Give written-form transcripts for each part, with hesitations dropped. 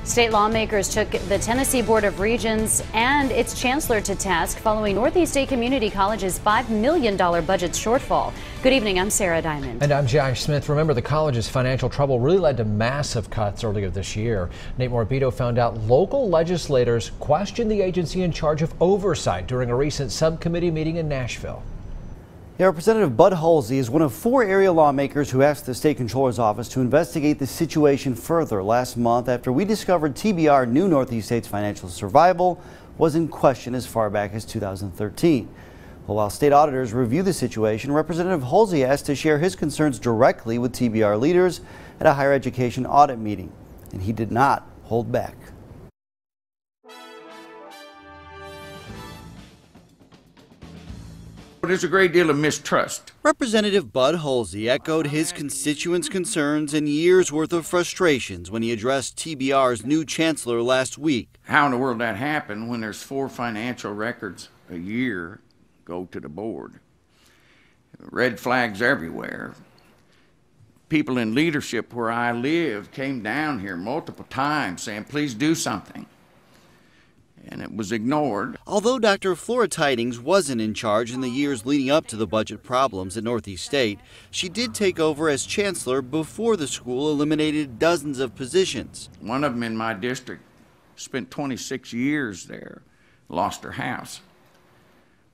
State lawmakers took the Tennessee Board of Regents and its chancellor to task following Northeast State Community College's $5 million budget shortfall. Good evening, I'm Sarah Diamond. And I'm Josh Smith. Remember, the college's financial trouble really led to massive cuts earlier this year. Nate Morabito found out local legislators questioned the agency in charge of oversight during a recent subcommittee meeting in Nashville. Yeah, Representative Bud Halsey is one of 4 area lawmakers who asked the state controller's office to investigate the situation further last month after we discovered TBR knew Northeast State's financial survival was in question as far back as 2013. Well, while state auditors review the situation, Representative Hulsey asked to share his concerns directly with TBR leaders at a higher education audit meeting, and he did not hold back. There's a great deal of mistrust. Representative Bud Halsey echoed his constituents' concerns and years' worth of frustrations when he addressed TBR's new chancellor last week. How in the world that happened when there's 4 financial records a year go to the board? Red flags everywhere. People in leadership where I live came down here multiple times saying, please do something. And it was ignored. Although Dr. Flora Tydings wasn't in charge in the years leading up to the budget problems at Northeast State, she did take over as chancellor before the school eliminated dozens of positions. One of them in my district spent 26 years there, lost her house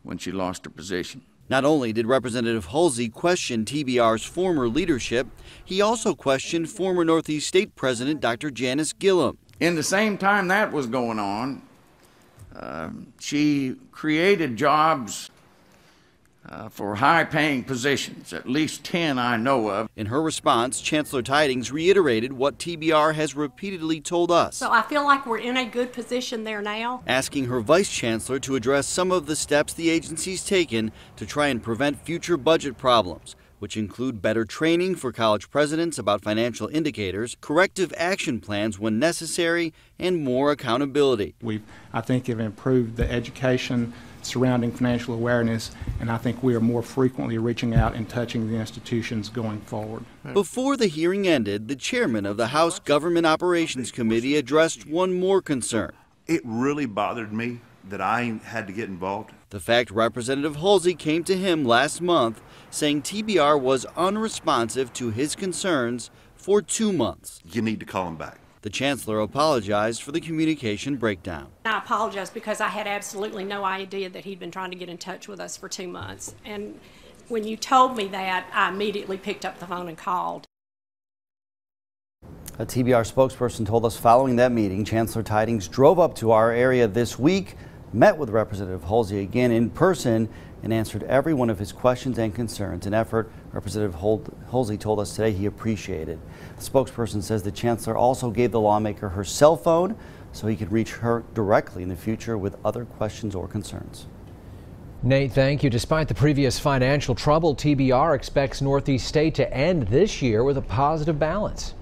when she lost her position. Not only did Representative Hulsey question TBR's former leadership, he also questioned former Northeast State President Dr. Janice Gillum. In the same time that was going on, she created jobs for high-paying positions, at least 10 I know of. In her response, Chancellor Tydings reiterated what TBR has repeatedly told us. So I feel like we're in a good position there now. Asking her vice chancellor to address some of the steps the agency's taken to try and prevent future budget problems, which include better training for college presidents about financial indicators, corrective action plans when necessary, and more accountability. We, I think, have improved the education surrounding financial awareness, and I think we are more frequently reaching out and touching the institutions going forward. Before the hearing ended, the chairman of the House Government Operations Committee addressed one more concern. It really bothered me that I had to get involved. The fact Representative Hulsey came to him last month saying TBR was unresponsive to his concerns for 2 months. You need to call him back. The chancellor apologized for the communication breakdown. I apologize because I had absolutely no idea that he'd been trying to get in touch with us for 2 months. And when you told me that, I immediately picked up the phone and called. A TBR spokesperson told us following that meeting, Chancellor Tydings drove up to our area this week, met with Representative Hulsey again in person, and answered every one of his questions and concerns, an effort Representative Hulsey told us today he appreciated. The spokesperson says the chancellor also gave the lawmaker her cell phone so he could reach her directly in the future with other questions or concerns. Nate, thank you. Despite the previous financial trouble, TBR expects Northeast State to end this year with a positive balance.